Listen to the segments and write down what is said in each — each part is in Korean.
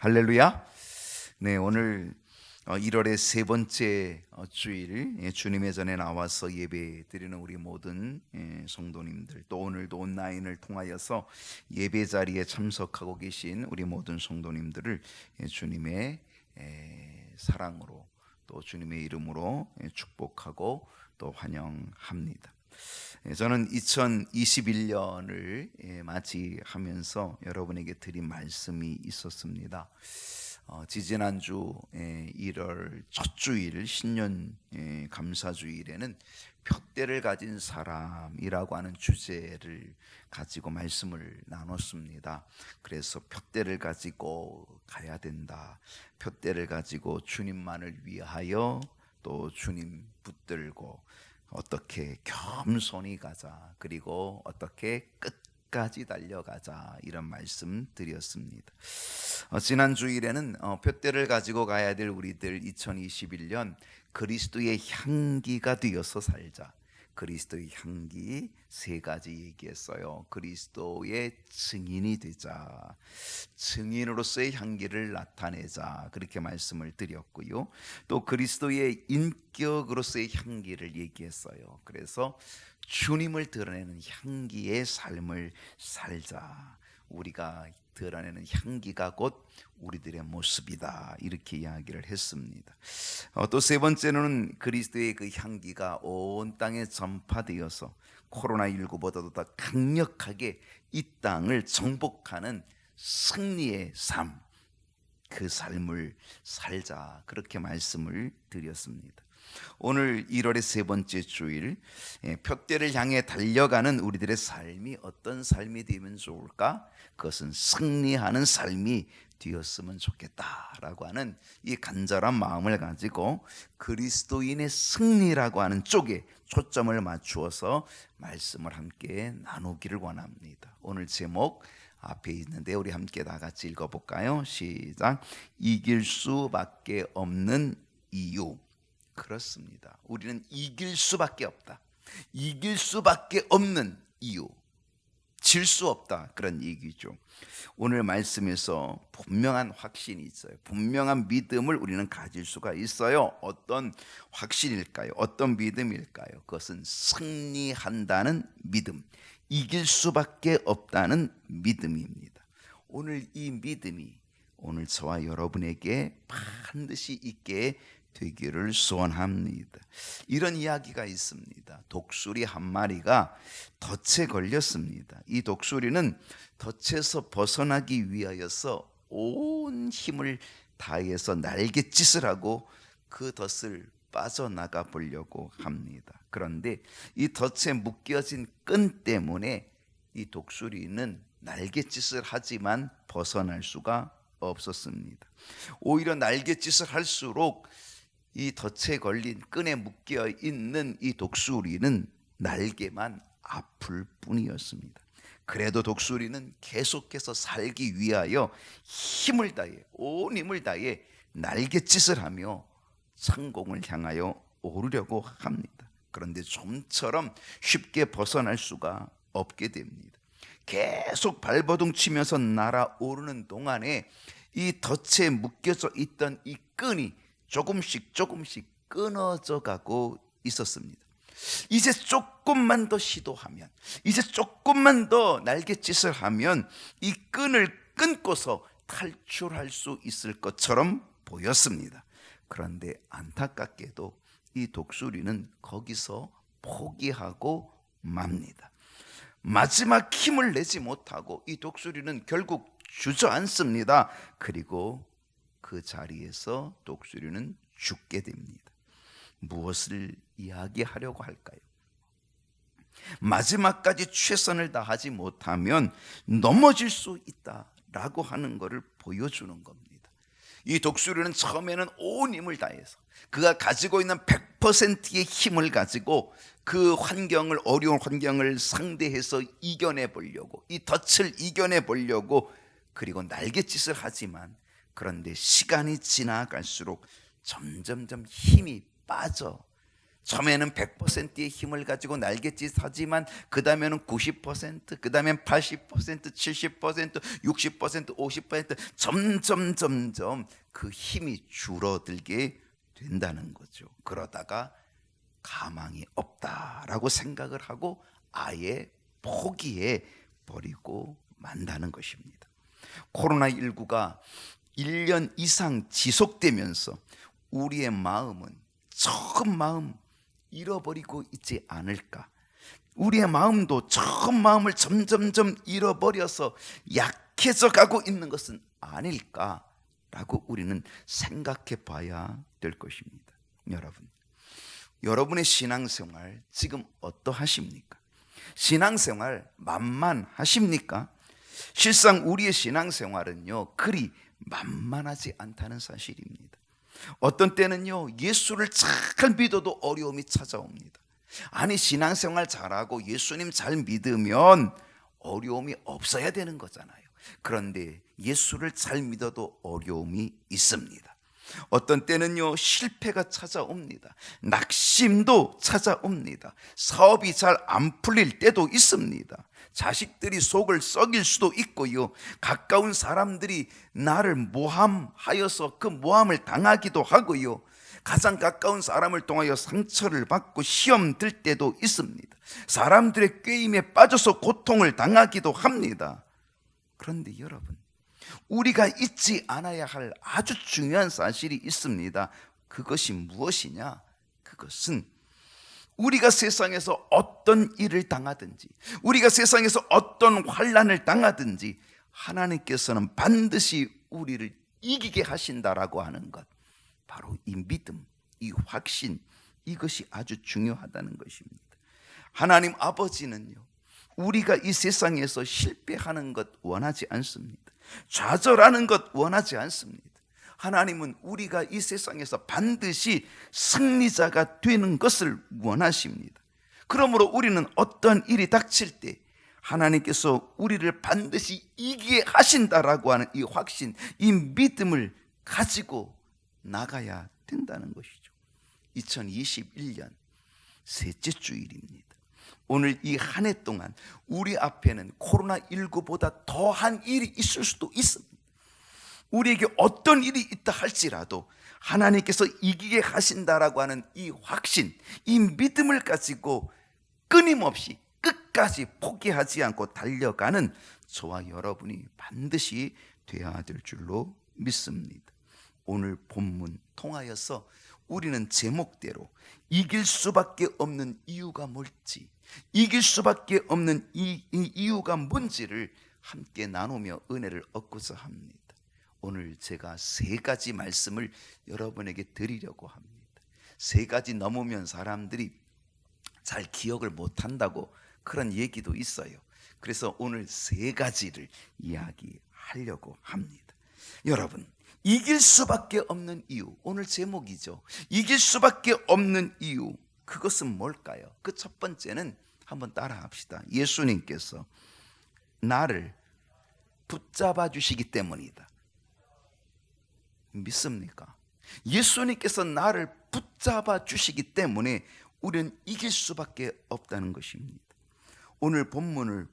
할렐루야. 네, 오늘 1월의 세 번째 주일 주님의 전에 나와서 예배 드리는 우리 모든 성도님들, 또 오늘도 온라인을 통하여서 예배 자리에 참석하고 계신 우리 모든 성도님들을 주님의 사랑으로 또 주님의 이름으로 축복하고 또 환영합니다. 저는 2021년을 맞이하면서 여러분에게 드린 말씀이 있었습니다. 지지난주 1월 첫 주일 신년 감사주일에는 푯대를 가진 사람이라고 하는 주제를 가지고 말씀을 나눴습니다. 그래서 푯대를 가지고 가야 된다. 푯대를 가지고 주님만을 위하여 또 주님 붙들고 어떻게 겸손히 가자, 그리고 어떻게 끝까지 달려가자, 이런 말씀 드렸습니다. 지난 주일에는 푯대를 가지고 가야 될 우리들 2021년 그리스도의 향기가 되어서 살자, 그리스도의 향기 세 가지 얘기했어요. 그리스도의 증인이 되자, 증인으로서의 향기를 나타내자, 그렇게 말씀을 드렸고요. 또 그리스도의 인격으로서의 향기를 얘기했어요. 그래서 주님을 드러내는 향기의 삶을 살자, 우리가 드러내는 향기가 곧 우리들의 모습이다, 이렇게 이야기를 했습니다. 또 세 번째는 그리스도의 그 향기가 온 땅에 전파되어서 코로나19보다도 더 강력하게 이 땅을 정복하는 승리의 삶, 그 삶을 살자, 그렇게 말씀을 드렸습니다. 오늘 1월의 세 번째 주일, 푯대를 향해 달려가는 우리들의 삶이 어떤 삶이 되면 좋을까? 그것은 승리하는 삶이 되었으면 좋겠다라고 하는 이 간절한 마음을 가지고 그리스도인의 승리라고 하는 쪽에 초점을 맞추어서 말씀을 함께 나누기를 원합니다. 오늘 제목 앞에 있는데 우리 함께 다 같이 읽어볼까요? 시작. 이길 수밖에 없는 이유. 그렇습니다. 우리는 이길 수밖에 없다. 이길 수밖에 없는 이유. 질 수 없다, 그런 얘기죠. 오늘 말씀에서 분명한 확신이 있어요. 분명한 믿음을 우리는 가질 수가 있어요. 어떤 확신일까요? 어떤 믿음일까요? 그것은 승리한다는 믿음, 이길 수밖에 없다는 믿음입니다. 오늘 이 믿음이 오늘 저와 여러분에게 반드시 있게 되기를 소원합니다. 이런 이야기가 있습니다. 독수리 한 마리가 덫에 걸렸습니다. 이 독수리는 덫에서 벗어나기 위하여서 온 힘을 다해서 날갯짓을 하고 그 덫을 빠져나가 보려고 합니다. 그런데 이 덫에 묶여진 끈 때문에 이 독수리는 날갯짓을 하지만 벗어날 수가 없었습니다. 오히려 날갯짓을 할수록 이 덫에 걸린 끈에 묶여 있는 이 독수리는 날개만 아플 뿐이었습니다. 그래도 독수리는 계속해서 살기 위하여 힘을 다해, 온 힘을 다해 날갯짓을 하며 성공을 향하여 오르려고 합니다. 그런데 좀처럼 쉽게 벗어날 수가 없게 됩니다. 계속 발버둥 치면서 날아오르는 동안에 이 덫에 묶여져 있던 이 끈이 조금씩 끊어져 가고 있었습니다. 이제 조금만 더 시도하면, 이제 조금만 더 날갯짓을 하면 이 끈을 끊고서 탈출할 수 있을 것처럼 보였습니다. 그런데 안타깝게도 이 독수리는 거기서 포기하고 맙니다. 마지막 힘을 내지 못하고 이 독수리는 결국 주저앉습니다. 그리고 그 자리에서 독수리는 죽게 됩니다. 무엇을 이야기하려고 할까요? 마지막까지 최선을 다하지 못하면 넘어질 수 있다라고 하는 것을 보여주는 겁니다. 이 독수리는 처음에는 온 힘을 다해서 그가 가지고 있는 100%의 힘을 가지고 그 환경을, 어려운 환경을 상대해서 이겨내 보려고, 이 덫을 이겨내 보려고, 그리고 날갯짓을 하지만, 그런데 시간이 지나갈수록 점점점 힘이 빠져 처음에는 100%의 힘을 가지고 날갯짓 하지만 그 다음에는 90%, 그 다음엔 80%, 70%, 60%, 50% 점점 그 힘이 줄어들게 된다는 거죠. 그러다가 가망이 없다라고 생각을 하고 아예 포기해 버리고 만다는 것입니다. 코로나19가 1년 이상 지속되면서 우리의 마음은 처음 마음 잃어버리고 있지 않을까? 우리의 마음도 처음 마음을 점점점 잃어버려서 약해져 가고 있는 것은 아닐까라고 우리는 생각해 봐야 될 것입니다. 여러분의 신앙생활 지금 어떠하십니까? 신앙생활 만만하십니까? 실상 우리의 신앙생활은요 그리 만만하지 않다는 사실입니다. 어떤 때는요 예수를 잘 믿어도 어려움이 찾아옵니다. 아니 신앙생활 잘하고 예수님 잘 믿으면 어려움이 없어야 되는 거잖아요. 그런데 예수를 잘 믿어도 어려움이 있습니다. 어떤 때는요 실패가 찾아옵니다. 낙심도 찾아옵니다. 사업이 잘 안 풀릴 때도 있습니다. 자식들이 속을 썩일 수도 있고요, 가까운 사람들이 나를 모함하여서 그 모함을 당하기도 하고요, 가장 가까운 사람을 통하여 상처를 받고 시험 들 때도 있습니다. 사람들의 꾀임에 빠져서 고통을 당하기도 합니다. 그런데 여러분, 우리가 잊지 않아야 할 아주 중요한 사실이 있습니다. 그것이 무엇이냐? 그것은 우리가 세상에서 어떤 일을 당하든지, 우리가 세상에서 어떤 환난을 당하든지 하나님께서는 반드시 우리를 이기게 하신다라고 하는 것, 바로 이 믿음, 이 확신, 이것이 아주 중요하다는 것입니다. 하나님 아버지는요 우리가 이 세상에서 실패하는 것 원하지 않습니다. 좌절하는 것 원하지 않습니다. 하나님은 우리가 이 세상에서 반드시 승리자가 되는 것을 원하십니다. 그러므로 우리는 어떤 일이 닥칠 때 하나님께서 우리를 반드시 이기게 하신다라고 하는 이 확신, 이 믿음을 가지고 나가야 된다는 것이죠. 2021년 셋째 주일입니다. 오늘 이 한 해 동안 우리 앞에는 코로나19보다 더한 일이 있을 수도 있습니다. 우리에게 어떤 일이 있다 할지라도 하나님께서 이기게 하신다라고 하는 이 확신, 이 믿음을 가지고 끊임없이 끝까지 포기하지 않고 달려가는 저와 여러분이 반드시 되어야 될 줄로 믿습니다. 오늘 본문 통하여서 우리는 제목대로 이길 수밖에 없는 이유가 뭘지, 이길 수밖에 없는 이 이유가 뭔지를 함께 나누며 은혜를 얻고자 합니다. 오늘 제가 세 가지 말씀을 여러분에게 드리려고 합니다. 세 가지 넘으면 사람들이 잘 기억을 못한다고 그런 얘기도 있어요. 그래서 오늘 세 가지를 이야기하려고 합니다. 여러분, 이길 수밖에 없는 이유, 오늘 제목이죠. 이길 수밖에 없는 이유, 그것은 뭘까요? 그 첫 번째는 한번 따라 합시다. 예수님께서 나를 붙잡아 주시기 때문이다. 믿습니까? 예수님께서 나를 붙잡아 주시기 때문에 우리는 이길 수밖에 없다는 것입니다. 오늘 본문을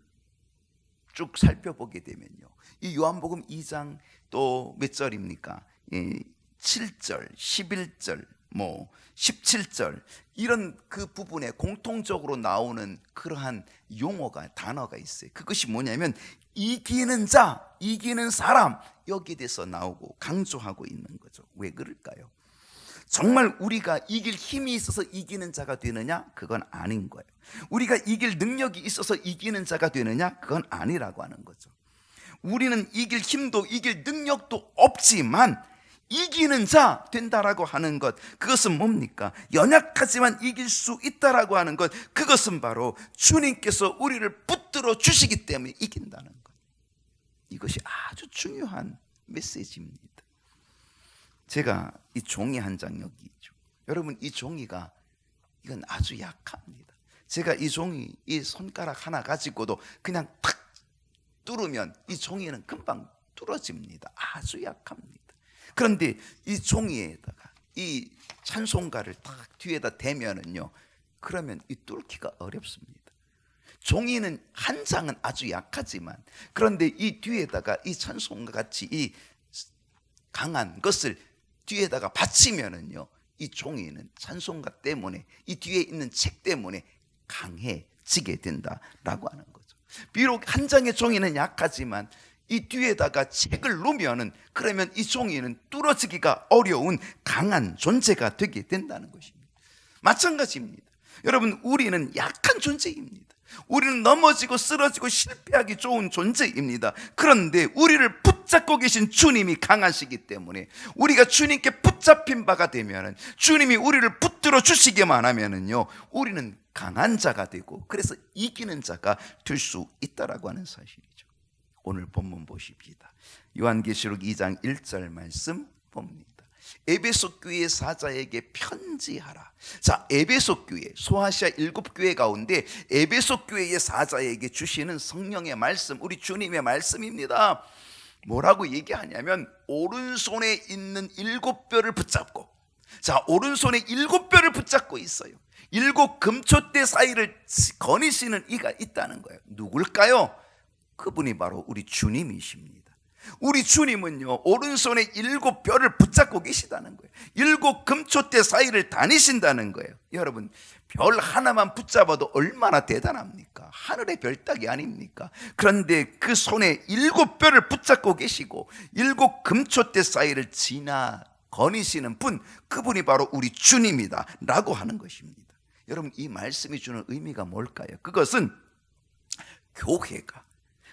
쭉 살펴보게 되면요, 이 요한복음 2장 또 몇 절입니까? 7절, 11절, 17절 이런 그 부분에 공통적으로 나오는 그러한 용어가, 단어가 있어요. 그것이 뭐냐면 이기는 자, 이기는 사람, 여기에 대해서 나오고 강조하고 있는 거죠. 왜 그럴까요? 정말 우리가 이길 힘이 있어서 이기는 자가 되느냐? 그건 아닌 거예요. 우리가 이길 능력이 있어서 이기는 자가 되느냐? 그건 아니라고 하는 거죠. 우리는 이길 힘도 이길 능력도 없지만 이기는 자 된다라고 하는 것, 그것은 뭡니까? 연약하지만 이길 수 있다라고 하는 것, 그것은 바로 주님께서 우리를 붙들어 주시기 때문에 이긴다는 것. 이것이 아주 중요한 메시지입니다. 제가 이 종이 한 장 여기 있죠. 여러분, 이 종이가 이건 아주 약합니다. 제가 이 종이, 이 손가락 하나 가지고도 그냥 탁 뚫으면 이 종이는 금방 뚫어집니다. 아주 약합니다. 그런데 이 종이에다가 이 찬송가를 딱 뒤에다 대면은요, 그러면 이 뚫기가 어렵습니다. 종이는 한 장은 아주 약하지만, 그런데 이 뒤에다가 이 찬송가 같이 이 강한 것을 뒤에다가 받치면은요, 이 종이는 찬송가 때문에, 이 뒤에 있는 책 때문에 강해지게 된다라고 하는 거죠. 비록 한 장의 종이는 약하지만 이 뒤에다가 책을 놓으면은, 그러면 이 종이는 뚫어지기가 어려운 강한 존재가 되게 된다는 것입니다. 마찬가지입니다. 여러분, 우리는 약한 존재입니다. 우리는 넘어지고 쓰러지고 실패하기 좋은 존재입니다. 그런데 우리를 붙잡고 계신 주님이 강하시기 때문에, 우리가 주님께 붙잡힌 바가 되면은, 주님이 우리를 붙들어 주시기만 하면은요, 우리는 강한 자가 되고, 그래서 이기는 자가 될 수 있다라고 하는 사실이죠. 오늘 본문 보십시다. 요한계시록 2장 1절 말씀 봅니다. 에베소 교회 사자에게 편지하라. 자, 에베소 교회, 소아시아 7교회 가운데 에베소 교회의 사자에게 주시는 성령의 말씀, 우리 주님의 말씀입니다. 뭐라고 얘기하냐면, 오른손에 있는 7뼈를 붙잡고, 자, 오른손에 7뼈를 붙잡고 있어요. 7 금초대 사이를 거니시는 이가 있다는 거예요. 누굴까요? 그분이 바로 우리 주님이십니다. 우리 주님은요, 오른손에 7뼈를 붙잡고 계시다는 거예요. 7 금초대 사이를 다니신다는 거예요. 여러분, 별 하나만 붙잡아도 얼마나 대단합니까? 하늘의 별따기 아닙니까? 그런데 그 손에 7뼈를 붙잡고 계시고 7 금초대 사이를 지나 거니시는 분, 그분이 바로 우리 주님이다 라고 하는 것입니다. 여러분, 이 말씀이 주는 의미가 뭘까요? 그것은 교회가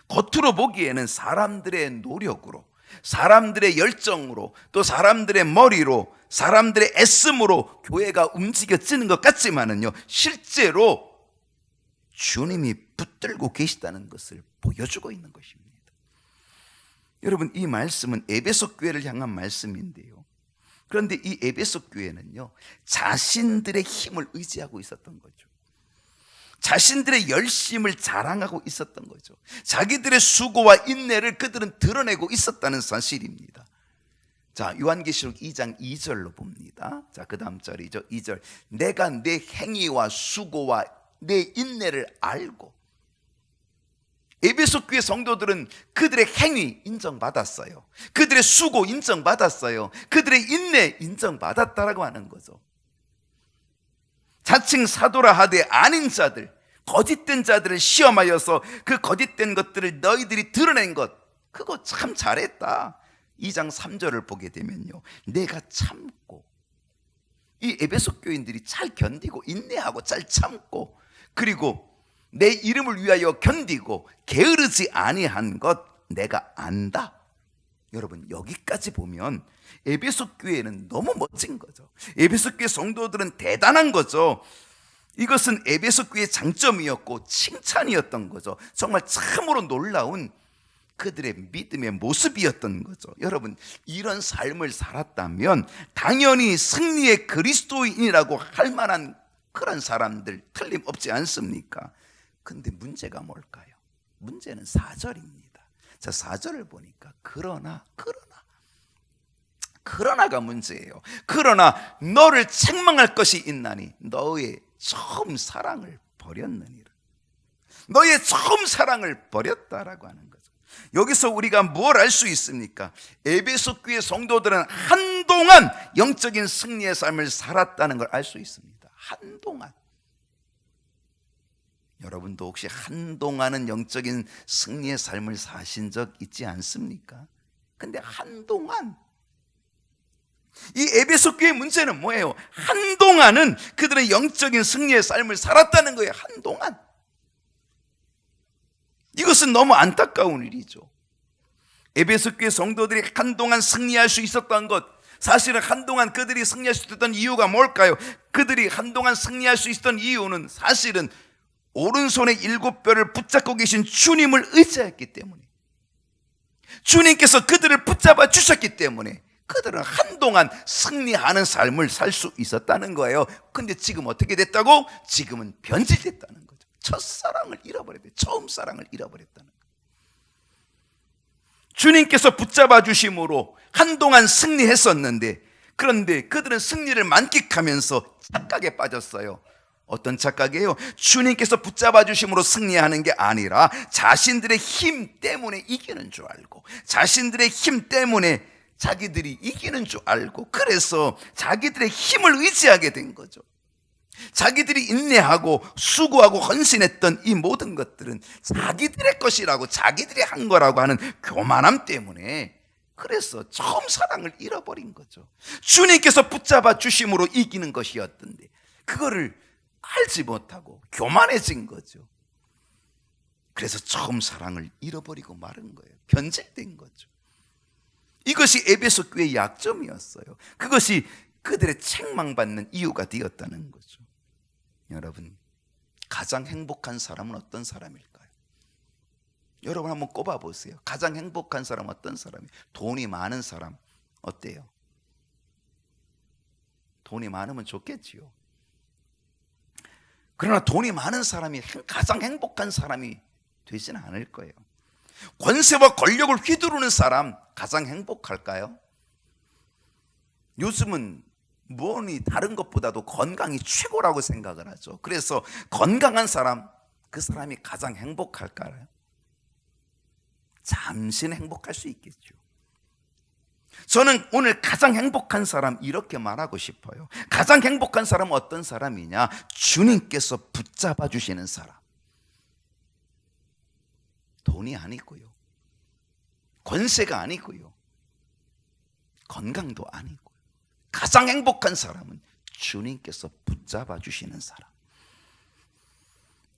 겉으로 보기에는 사람들의 노력으로, 사람들의 열정으로, 또 사람들의 머리로, 사람들의 애씀으로 교회가 움직여지는 것 같지만은요, 실제로 주님이 붙들고 계시다는 것을 보여주고 있는 것입니다. 여러분, 이 말씀은 에베소 교회를 향한 말씀인데요, 그런데 이 에베소 교회는요, 자신들의 힘을 의지하고 있었던 거죠. 자신들의 열심을 자랑하고 있었던 거죠. 자기들의 수고와 인내를 그들은 드러내고 있었다는 사실입니다. 자, 요한계시록 2장 2절로 봅니다. 자, 그 다음 절이죠. 2절. 내가 내 행위와 수고와 내 인내를 알고. 에베소 교회 성도들은 그들의 행위 인정받았어요. 그들의 수고 인정받았어요. 그들의 인내 인정받았다라고 하는 거죠. 자칭 사도라 하되 아닌 자들, 거짓된 자들을 시험하여서 그 거짓된 것들을 너희들이 드러낸 것, 그거 참 잘했다. 2장 3절을 보게 되면요, 내가 참고, 이 에베소 교인들이 잘 견디고 인내하고 잘 참고, 그리고 내 이름을 위하여 견디고 게으르지 아니한 것 내가 안다. 여러분, 여기까지 보면 에베소 교회는 너무 멋진 거죠. 에베소 교회 성도들은 대단한 거죠. 이것은 에베소 교회의 장점이었고 칭찬이었던 거죠. 정말 참으로 놀라운 그들의 믿음의 모습이었던 거죠. 여러분, 이런 삶을 살았다면 당연히 승리의 그리스도인이라고 할 만한 그런 사람들 틀림없지 않습니까? 근데 문제가 뭘까요? 문제는 4절입니다. 자, 4절을 보니까 그러나가 문제예요. 그러나 너를 책망할 것이 있나니 너의 처음 사랑을 버렸느니라. 너의 처음 사랑을 버렸다라고 하는 거죠. 여기서 우리가 뭘 알 수 있습니까? 에베소 교회 성도들은 한동안 영적인 승리의 삶을 살았다는 걸 알 수 있습니다. 한동안. 여러분도 혹시 한동안은 영적인 승리의 삶을 사신 적 있지 않습니까? 근데 한동안, 이 에베소 교회의 문제는 뭐예요? 한동안은 그들은 영적인 승리의 삶을 살았다는 거예요. 한동안. 이것은 너무 안타까운 일이죠. 에베소 교회 성도들이 한동안 승리할 수 있었던 것, 사실은 한동안 그들이 승리할 수 있었던 이유가 뭘까요? 그들이 한동안 승리할 수 있었던 이유는 사실은 오른손에 7뼈를 붙잡고 계신 주님을 의지했기 때문에, 주님께서 그들을 붙잡아 주셨기 때문에 그들은 한동안 승리하는 삶을 살 수 있었다는 거예요. 근데 지금 어떻게 됐다고? 지금은 변질됐다는 거죠. 첫사랑을 잃어버렸대요. 처음 사랑을 잃어버렸다는 거예요. 주님께서 붙잡아 주심으로 한동안 승리했었는데, 그런데 그들은 승리를 만끽하면서 착각에 빠졌어요. 어떤 착각이에요? 주님께서 붙잡아 주심으로 승리하는 게 아니라 자신들의 힘 때문에 이기는 줄 알고, 자신들의 힘 때문에 자기들이 이기는 줄 알고, 그래서 자기들의 힘을 의지하게 된 거죠. 자기들이 인내하고 수고하고 헌신했던 이 모든 것들은 자기들의 것이라고, 자기들이 한 거라고 하는 교만함 때문에, 그래서 처음 사랑을 잃어버린 거죠. 주님께서 붙잡아 주심으로 이기는 것이었던데 그거를 알지 못하고 교만해진 거죠. 그래서 처음 사랑을 잃어버리고 마른 거예요. 변질된 거죠. 이것이 에베소 교회의 약점이었어요. 그것이 그들의 책망받는 이유가 되었다는 거죠. 여러분, 가장 행복한 사람은 어떤 사람일까요? 여러분 한번 꼽아보세요. 가장 행복한 사람은 어떤 사람이에요? 돈이 많은 사람 어때요? 돈이 많으면 좋겠지요. 그러나 돈이 많은 사람이 가장 행복한 사람이 되지는 않을 거예요. 권세와 권력을 휘두르는 사람 가장 행복할까요? 요즘은 뭐니 다른 것보다도 건강이 최고라고 생각을 하죠. 그래서 건강한 사람, 그 사람이 가장 행복할까요? 잠시는 행복할 수 있겠죠. 저는 오늘 가장 행복한 사람 이렇게 말하고 싶어요. 가장 행복한 사람은 어떤 사람이냐? 주님께서 붙잡아 주시는 사람. 돈이 아니고요, 권세가 아니고요, 건강도 아니고요. 가장 행복한 사람은 주님께서 붙잡아 주시는 사람.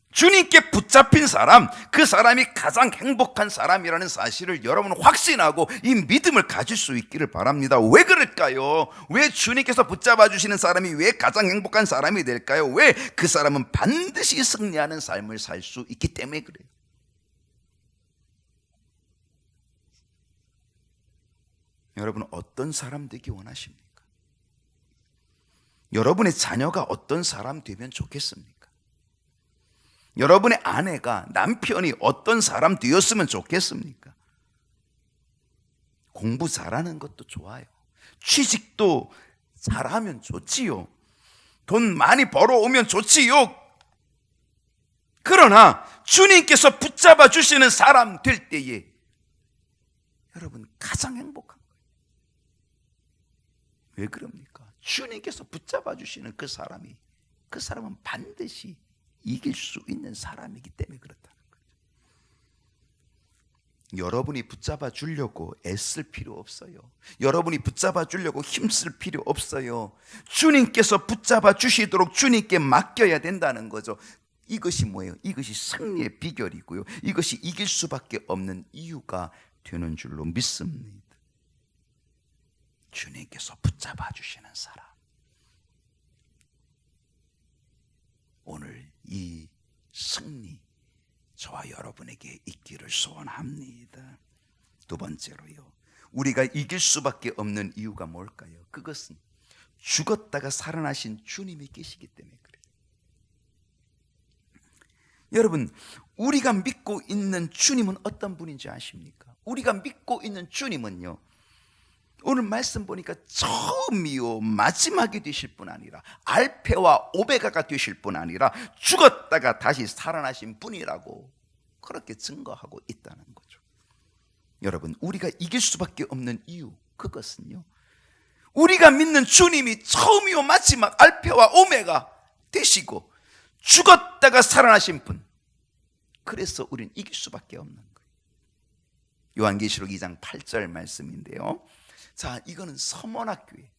주님께 붙잡힌 사람, 그 사람이 가장 행복한 사람이라는 사실을 여러분은 확신하고 이 믿음을 가질 수 있기를 바랍니다. 왜 그럴까요? 왜 주님께서 붙잡아 주시는 사람이 왜 가장 행복한 사람이 될까요? 왜? 그 사람은 반드시 승리하는 삶을 살 수 있기 때문에 그래요. 여러분, 어떤 사람 되기 원하십니까? 여러분의 자녀가 어떤 사람 되면 좋겠습니까? 여러분의 아내가, 남편이 어떤 사람 되었으면 좋겠습니까? 공부 잘하는 것도 좋아요. 취직도 잘하면 좋지요. 돈 많이 벌어오면 좋지요. 그러나 주님께서 붙잡아 주시는 사람 될 때에 여러분 가장 행복한 거예요. 왜 그럽니까? 주님께서 붙잡아 주시는 그 사람은 반드시 이길 수 있는 사람이기 때문에 그렇다는 거죠. 여러분이 붙잡아 주려고 애쓸 필요 없어요. 여러분이 붙잡아 주려고 힘쓸 필요 없어요. 주님께서 붙잡아 주시도록 주님께 맡겨야 된다는 거죠. 이것이 뭐예요? 이것이 승리의 비결이고요, 이것이 이길 수밖에 없는 이유가 되는 줄로 믿습니다. 주님께서 붙잡아 주시는 사람. 오늘 이 승리 저와 여러분에게 있기를 소원합니다. 두 번째로요, 우리가 이길 수밖에 없는 이유가 뭘까요? 그것은 죽었다가 살아나신 주님이 계시기 때문에 그래요. 여러분, 우리가 믿고 있는 주님은 어떤 분인지 아십니까? 우리가 믿고 있는 주님은요, 오늘 말씀 보니까 처음이요 마지막이 되실 뿐 아니라 알페와 오메가가 되실 뿐 아니라 죽었다가 다시 살아나신 분이라고 그렇게 증거하고 있다는 거죠. 여러분, 우리가 이길 수밖에 없는 이유, 그것은요, 우리가 믿는 주님이 처음이요 마지막 알페와 오메가 되시고 죽었다가 살아나신 분, 그래서 우리는 이길 수밖에 없는 거예요. 요한계시록 2장 8절 말씀인데요, 자, 이거는 서머나교회,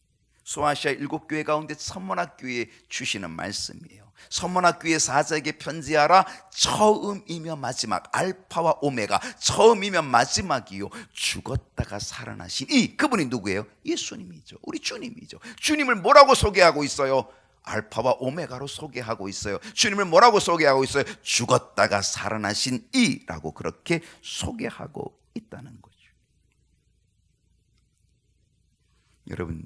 소아시아 7교회 가운데 서머나교회에 주시는 말씀이에요. 서머나교회 사자에게 편지하라. 처음이며 마지막, 알파와 오메가, 처음이며 마지막이요, 죽었다가 살아나신 그분이 누구예요? 예수님이죠. 우리 주님이죠. 주님을 뭐라고 소개하고 있어요? 알파와 오메가로 소개하고 있어요. 주님을 뭐라고 소개하고 있어요? 죽었다가 살아나신 이라고 그렇게 소개하고 있다는 거죠. 여러분,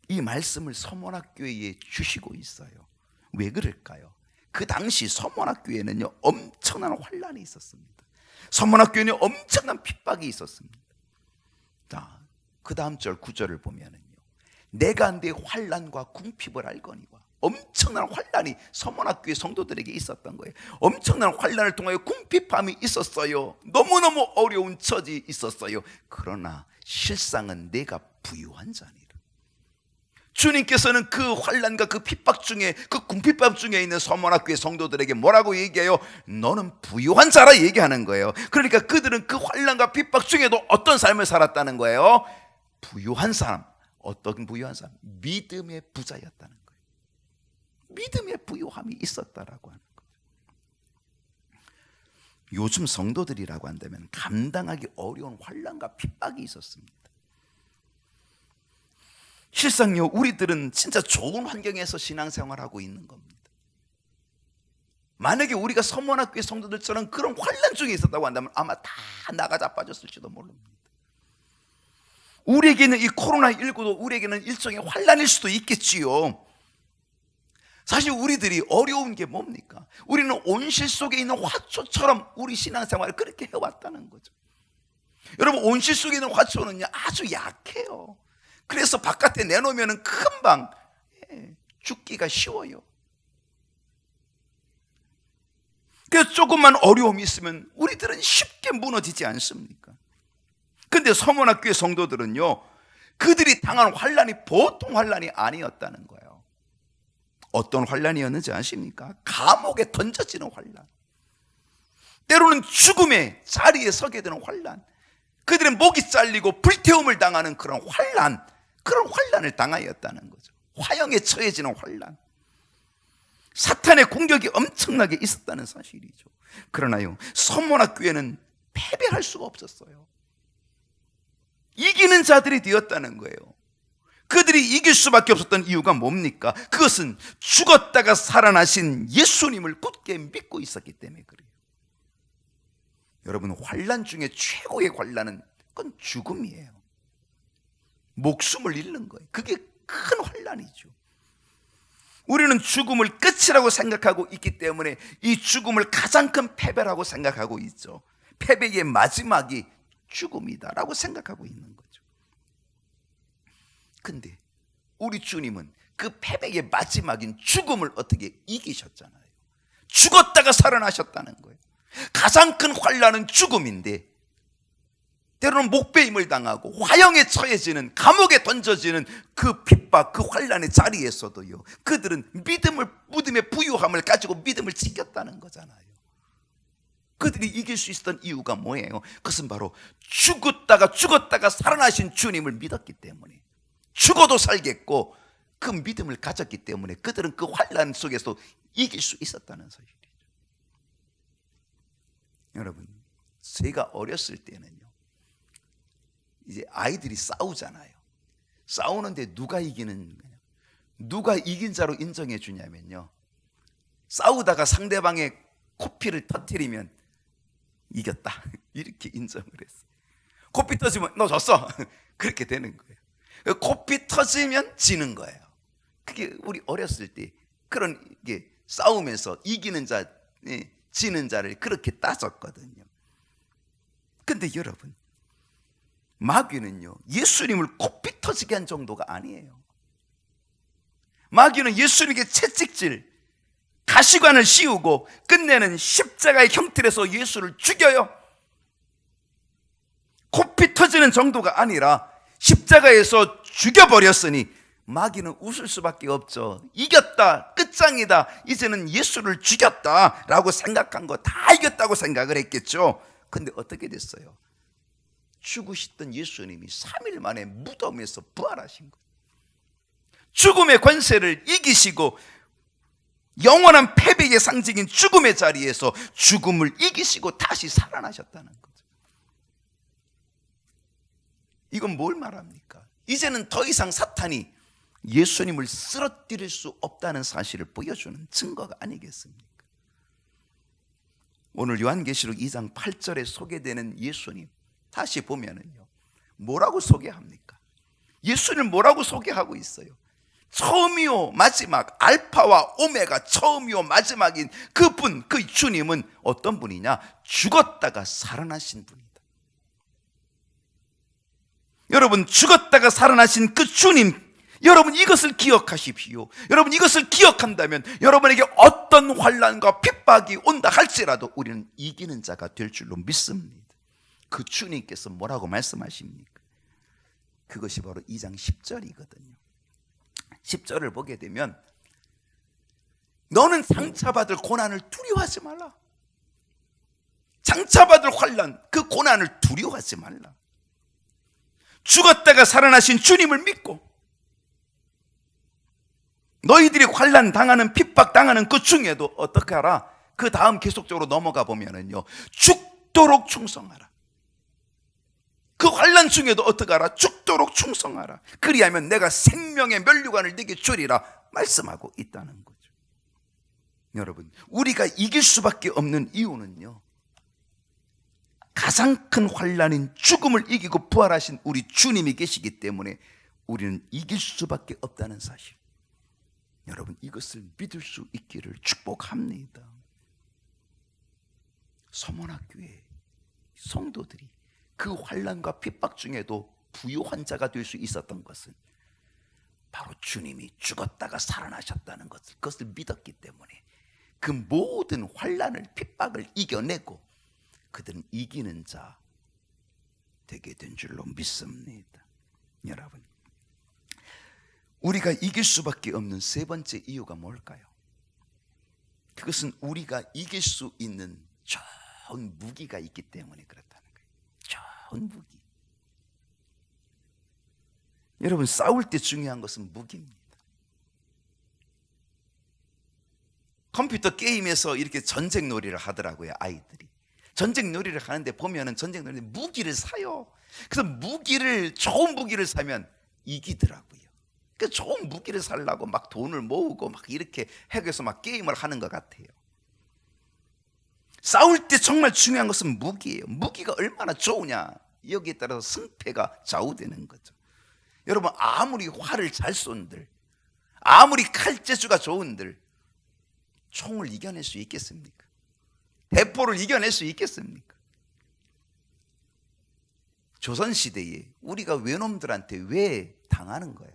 이 말씀을 서머나교회에 주시고 있어요. 왜 그럴까요? 그 당시 서머나교회는요 엄청난 환란이 있었습니다. 서머나교회는 엄청난 핍박이 있었습니다. 자, 그 다음 절 9절을 보면은요, 내가 내 환난과 궁핍을 알거니와. 엄청난 환난이 서문학교의 성도들에게 있었던 거예요. 엄청난 환난을 통하여 궁핍함이 있었어요. 너무너무 어려운 처지에 있었어요. 그러나 실상은 내가 부유한 자니라. 주님께서는 그 환난과 그 핍박 중에, 그 궁핍함 중에 있는 서문학교의 성도들에게 뭐라고 얘기해요? 너는 부유한 자라 얘기하는 거예요. 그러니까 그들은 그 환난과 핍박 중에도 어떤 삶을 살았다는 거예요? 부유한 사람. 어떤 부유한 사람? 믿음의 부자였다는 거예요. 믿음의 부유함이 있었다라고 하는 거죠. 요즘 성도들이라고 한다면 감당하기 어려운 환난과 핍박이 있었습니다. 실상요, 우리들은 진짜 좋은 환경에서 신앙생활하고 있는 겁니다. 만약에 우리가 서문학교의 성도들처럼 그런 환난 중에 있었다고 한다면 아마 다 나가 자빠졌을지도 모릅니다. 우리에게는 이 코로나19도 우리에게는 일종의 환난일 수도 있겠지요. 사실 우리들이 어려운 게 뭡니까? 우리는 온실 속에 있는 화초처럼 우리 신앙생활을 그렇게 해왔다는 거죠. 여러분, 온실 속에 있는 화초는요 아주 약해요. 그래서 바깥에 내놓으면 금방 죽기가 쉬워요. 그래서 조금만 어려움이 있으면 우리들은 쉽게 무너지지 않습니까? 근데 서문학교의 성도들은요, 그들이 당한 환난이 보통 환난이 아니었다는 거예요. 어떤 환난이었는지 아십니까? 감옥에 던져지는 환난, 때로는 죽음의 자리에 서게 되는 환난, 그들의 목이 잘리고 불태움을 당하는 그런 환난, 그런 환난을 당하였다는 거죠. 화형에 처해지는 환난, 사탄의 공격이 엄청나게 있었다는 사실이죠. 그러나요, 서문학교에는 패배할 수가 없었어요. 이기는 자들이 되었다는 거예요. 그들이 이길 수밖에 없었던 이유가 뭡니까? 그것은 죽었다가 살아나신 예수님을 굳게 믿고 있었기 때문에 그래요. 여러분, 환난 중에 최고의 환난은 그건 죽음이에요. 목숨을 잃는 거예요. 그게 큰 환난이죠. 우리는 죽음을 끝이라고 생각하고 있기 때문에 이 죽음을 가장 큰 패배라고 생각하고 있죠. 패배의 마지막이 죽음이다라고 생각하고 있는 거죠. 근데 우리 주님은 그 패배의 마지막인 죽음을 어떻게 이기셨잖아요. 죽었다가 살아나셨다는 거예요. 가장 큰 환난은 죽음인데, 때로는 목배임을 당하고 화형에 처해지는, 감옥에 던져지는 그 핍박, 그 환난의 자리에서도요, 그들은 믿음의 부유함을 가지고 믿음을 지켰다는 거잖아요. 그들이 이길 수 있었던 이유가 뭐예요? 그것은 바로 죽었다가 살아나신 주님을 믿었기 때문에, 죽어도 살겠고 그 믿음을 가졌기 때문에 그들은 그 환난 속에서 이길 수 있었다는 사실이죠. 여러분, 제가 어렸을 때는요, 이제 아이들이 싸우잖아요. 싸우는데 누가 이기는 거냐? 누가 이긴 자로 인정해 주냐면요, 싸우다가 상대방의 코피를 터뜨리면 이겼다 이렇게 인정을 했어요. 코피 터지면 너 졌어 그렇게 되는 거예요. 코피 터지면 지는 거예요. 그게 우리 어렸을 때 그런 게 싸우면서 이기는 자, 지는 자를 그렇게 따졌거든요. 근데 여러분, 마귀는요, 예수님을 코피 터지게 한 정도가 아니에요. 마귀는 예수님에게 채찍질, 가시관을 씌우고 끝내는 십자가의 형틀에서 예수를 죽여요. 코피 터지는 정도가 아니라 십자가에서 죽여버렸으니 마귀는 웃을 수밖에 없죠. 이겼다, 끝장이다, 이제는 예수를 죽였다라고 생각한 거 다 이겼다고 생각을 했겠죠. 근데 어떻게 됐어요? 죽으셨던 예수님이 3일 만에 무덤에서 부활하신 거예요. 죽음의 권세를 이기시고 영원한 패배의 상징인 죽음의 자리에서 죽음을 이기시고 다시 살아나셨다는 거죠. 이건 뭘 말합니까? 이제는 더 이상 사탄이 예수님을 쓰러뜨릴 수 없다는 사실을 보여주는 증거가 아니겠습니까? 오늘 요한계시록 2장 8절에 소개되는 예수님 다시 보면은요, 뭐라고 소개합니까? 예수님 뭐라고 소개하고 있어요? 처음이요 마지막, 알파와 오메가, 처음이요 마지막인 그분, 그 주님은 어떤 분이냐? 죽었다가 살아나신 분이다. 여러분, 죽었다가 살아나신 그 주님, 여러분 이것을 기억하십시오. 여러분 이것을 기억한다면 여러분에게 어떤 환난과 핍박이 온다 할지라도 우리는 이기는 자가 될 줄로 믿습니다. 그 주님께서 뭐라고 말씀하십니까? 그것이 바로 2장 10절이거든요 10절을 보게 되면 너는 상처받을 고난을 두려워하지 말라. 상처받을 환난, 그 고난을 두려워하지 말라. 죽었다가 살아나신 주님을 믿고 너희들이 환난 당하는 핍박 당하는 그 중에도 어떻게 하라? 그 다음 계속적으로 넘어가 보면은요 죽도록 충성하라. 그 환난 중에도 어떻게 하라? 죽도록 충성하라. 그리하면 내가 생명의 면류관을 네게 주리라 말씀하고 있다는 거죠. 여러분 우리가 이길 수밖에 없는 이유는요 가장 큰 환난인 죽음을 이기고 부활하신 우리 주님이 계시기 때문에 우리는 이길 수밖에 없다는 사실, 여러분 이것을 믿을 수 있기를 축복합니다. 서문학교의 성도들이 그 환난과 핍박 중에도 부유한 자가 될 수 있었던 것은 바로 주님이 죽었다가 살아나셨다는 것을, 그것을 믿었기 때문에 그 모든 환난을 핍박을 이겨내고 그들은 이기는 자 되게 된 줄로 믿습니다. 여러분 우리가 이길 수밖에 없는 세 번째 이유가 뭘까요? 그것은 우리가 이길 수 있는 좋은 무기가 있기 때문에 그렇다는 거예요. 좋은 무기. 여러분 싸울 때 중요한 것은 무기입니다. 컴퓨터 게임에서 이렇게 전쟁놀이를 하더라고요. 아이들이 전쟁놀이를 하는데 보면은 전쟁놀이 무기를 사요. 그래서 좋은 무기를 사면 이기더라고요. 그러니까 좋은 무기를 사려고 막 돈을 모으고 막 이렇게 해서 막 게임을 하는 것 같아요. 싸울 때 정말 중요한 것은 무기예요. 무기가 얼마나 좋으냐 여기에 따라서 승패가 좌우되는 거죠. 여러분 아무리 활을 잘 쏜들, 아무리 칼재주가 좋은들 총을 이겨낼 수 있겠습니까? 대포를 이겨낼 수 있겠습니까? 조선시대에 우리가 외놈들한테 왜 당하는 거예요?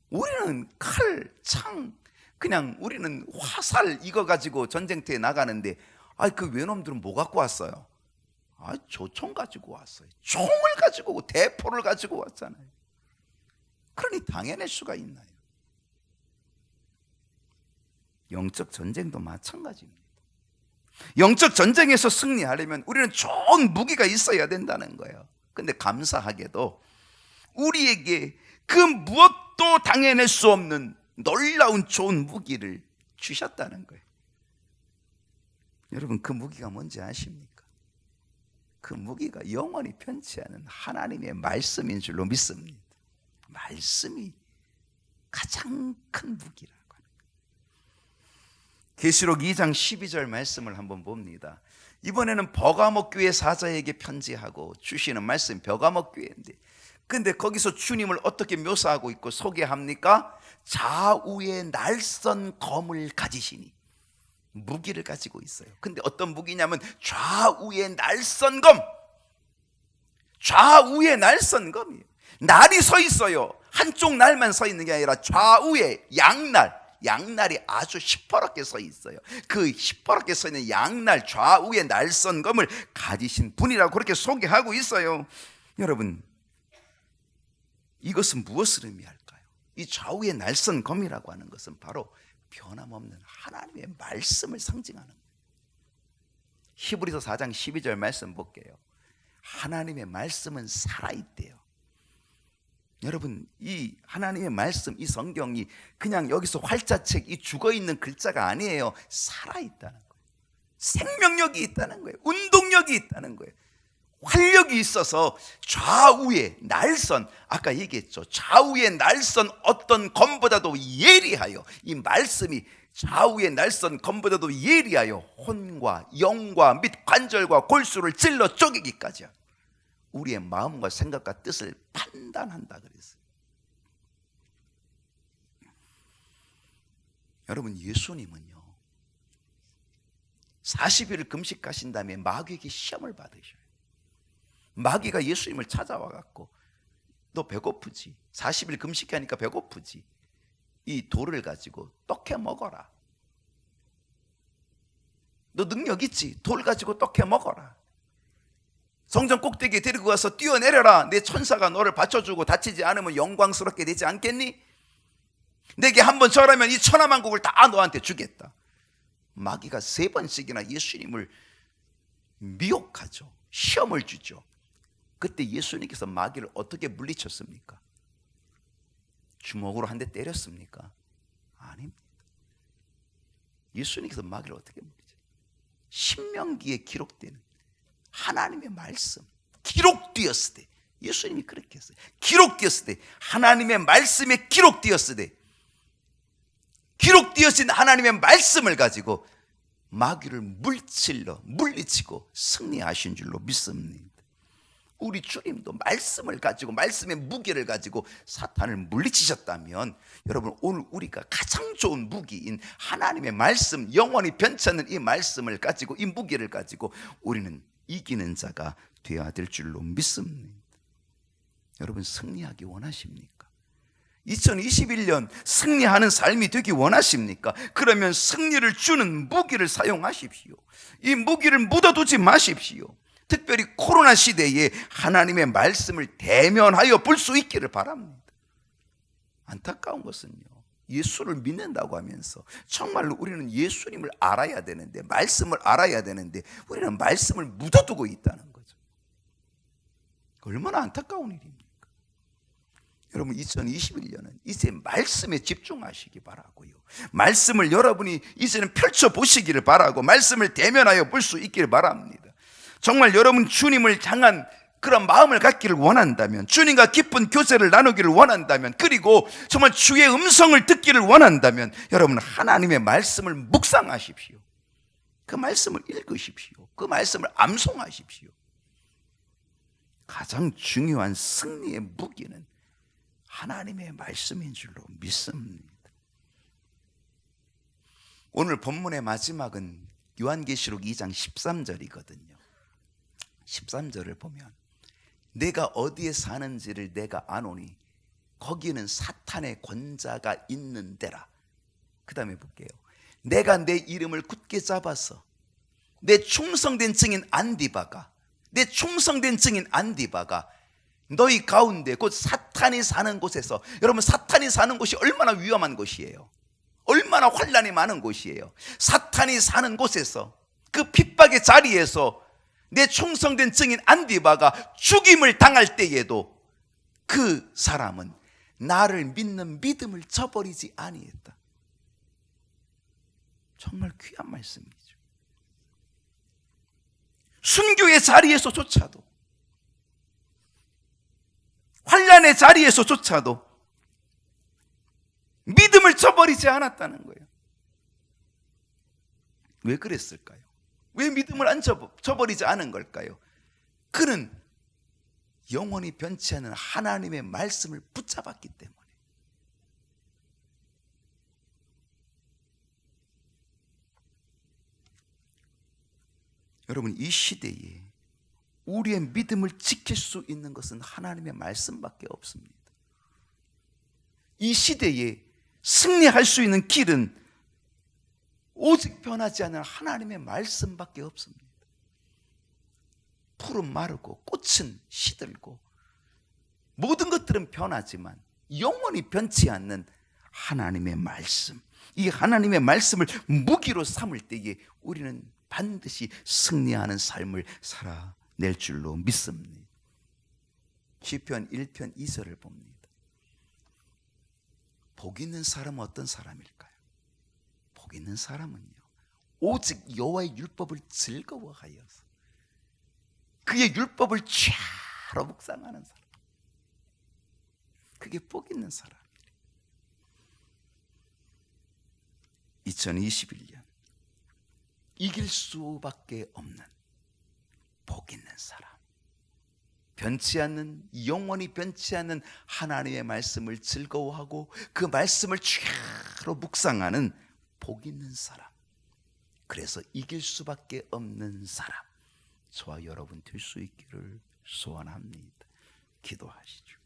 우리는 칼, 창, 그냥 우리는 화살 이거 가지고 전쟁터에 나가는데 그 외놈들은 뭐 갖고 왔어요? 조총 가지고 왔어요. 총을 가지고 오고 대포를 가지고 왔잖아요. 그러니 당해낼 수가 있나요? 영적 전쟁도 마찬가지입니다. 영적 전쟁에서 승리하려면 우리는 좋은 무기가 있어야 된다는 거예요. 근데 감사하게도 우리에게 그 무엇도 당해낼 수 없는 놀라운 좋은 무기를 주셨다는 거예요. 여러분 그 무기가 뭔지 아십니까? 그 무기가 영원히 편치 않은 하나님의 말씀인 줄로 믿습니다. 말씀이 가장 큰 무기라고 하는 거예요. 계시록 2장 12절 말씀을 한번 봅니다. 이번에는 버가모 교회 사자에게 편지하고 주시는 말씀 버가모 교회인데, 근데 거기서 주님을 어떻게 묘사하고 있고 소개합니까? 좌우에 날선 검을 가지시니, 무기를 가지고 있어요. 근데 어떤 무기냐면 좌우에 날선 검, 좌우에 날선 검이에요. 날이 서 있어요. 한쪽 날만 서 있는 게 아니라 좌우에 양날이 아주 시퍼렇게 서 있어요. 그 시퍼렇게 서 있는 양날, 좌우에 날선 검을 가지신 분이라고 그렇게 소개하고 있어요. 여러분 이것은 무엇을 의미할까요? 이 좌우에 날선 검이라고 하는 것은 바로 변함없는 하나님의 말씀을 상징하는 거예요. 히브리서 4장 12절 말씀 볼게요. 하나님의 말씀은 살아있대요. 여러분 이 하나님의 말씀, 이 성경이 그냥 여기서 활자책, 이 죽어있는 글자가 아니에요. 살아있다는 거예요. 생명력이 있다는 거예요. 운동력이 있다는 거예요. 활력이 있어서 좌우에 날선, 아까 얘기했죠. 좌우에 날선 어떤 검보다도 예리하여, 이 말씀이 좌우에 날선 검보다도 예리하여 혼과 영과 및 관절과 골수를 찔러 쪼개기까지 하고 우리의 마음과 생각과 뜻을 판단한다 그랬어요. 여러분 예수님은요 40일을 금식하신 다음에 마귀에게 시험을 받으셔요. 마귀가 예수님을 찾아와 갖고 너 배고프지? 40일 금식하니까 배고프지? 이 돌을 가지고 떡해 먹어라. 너 능력 있지? 돌 가지고 떡해 먹어라. 성전 꼭대기에 데리고 가서 뛰어내려라. 내 천사가 너를 받쳐주고 다치지 않으면 영광스럽게 되지 않겠니? 내게 한번 절하면 이 천하만국을 다 너한테 주겠다. 마귀가 3번씩이나 예수님을 미혹하죠. 시험을 주죠. 그때 예수님께서 마귀를 어떻게 물리쳤습니까? 주먹으로 한 대 때렸습니까? 아닙니다. 예수님께서 마귀를 어떻게 물리쳤어요? 신명기에 기록되는 하나님의 말씀, 기록되었을 때, 예수님이 그렇게 했어요. 기록되었을 때, 하나님의 말씀에 기록되었을 때, 기록되어진 하나님의 말씀을 가지고 마귀를 물리치고 승리하신 줄로 믿습니다. 우리 주님도 말씀을 가지고, 말씀의 무게를 가지고 사탄을 물리치셨다면, 여러분, 오늘 우리가 가장 좋은 무기인 하나님의 말씀, 영원히 변치 않는 이 말씀을 가지고, 이 무게를 가지고 우리는 이기는 자가 되어야 될 줄로 믿습니다. 여러분, 승리하기 원하십니까? 2021년 승리하는 삶이 되기 원하십니까? 그러면 승리를 주는 무기를 사용하십시오. 이 무기를 묻어두지 마십시오. 특별히 코로나 시대에 하나님의 말씀을 대면하여 볼 수 있기를 바랍니다. 안타까운 것은요, 예수를 믿는다고 하면서 정말로 우리는 예수님을 알아야 되는데, 말씀을 알아야 되는데 우리는 말씀을 묻어두고 있다는 거죠. 얼마나 안타까운 일입니까? 여러분, 2021년은 이제 말씀에 집중하시기 바라고요. 말씀을 여러분이 이제는 펼쳐보시기를 바라고, 말씀을 대면하여 볼 수 있기를 바랍니다. 정말 여러분 주님을 향한 그런 마음을 갖기를 원한다면, 주님과 깊은 교제를 나누기를 원한다면, 그리고 정말 주의 음성을 듣기를 원한다면, 여러분 하나님의 말씀을 묵상하십시오. 그 말씀을 읽으십시오. 그 말씀을 암송하십시오. 가장 중요한 승리의 무기는 하나님의 말씀인 줄로 믿습니다. 오늘 본문의 마지막은 요한계시록 2장 13절이거든요 13절을 보면, 내가 어디에 사는지를 내가 아노니 거기는 사탄의 권자가 있는 데라. 그 다음에 볼게요. 내가 내 이름을 굳게 잡아서 내 충성된 증인 안디바가 너희 가운데, 곧 사탄이 사는 곳에서, 여러분 사탄이 사는 곳이 얼마나 위험한 곳이에요. 얼마나 환난이 많은 곳이에요. 사탄이 사는 곳에서, 그 핍박의 자리에서 내 충성된 증인 안디바가 죽임을 당할 때에도 그 사람은 나를 믿는 믿음을 저버리지 아니했다. 정말 귀한 말씀이죠. 순교의 자리에서조차도, 환난의 자리에서조차도 믿음을 저버리지 않았다는 거예요. 왜 그랬을까요? 왜 믿음을 안 저버리지 않은 걸까요? 그는 영원히 변치 않는 하나님의 말씀을 붙잡았기 때문에. 여러분, 이 시대에 우리의 믿음을 지킬 수 있는 것은 하나님의 말씀밖에 없습니다. 이 시대에 승리할 수 있는 길은 오직 변하지 않는 하나님의 말씀밖에 없습니다. 풀은 마르고 꽃은 시들고 모든 것들은 변하지만 영원히 변치 않는 하나님의 말씀, 이 하나님의 말씀을 무기로 삼을 때에 우리는 반드시 승리하는 삶을 살아낼 줄로 믿습니다. 시편 1편 2절을 봅니다. 복 있는 사람은 어떤 사람일까요? 복 있는 사람은요, 오직 여호와의 율법을 즐거워하여서 그의 율법을 쫙 묵상하는 사람, 그게 복 있는 사람이에요. 2021년 이길 수밖에 없는 복 있는 사람, 변치 않는, 영원히 변치 않는 하나님의 말씀을 즐거워하고 그 말씀을 쫙 묵상하는 복 있는 사람, 그래서 이길 수밖에 없는 사람, 저와 여러분 될 수 있기를 소원합니다. 기도하시죠.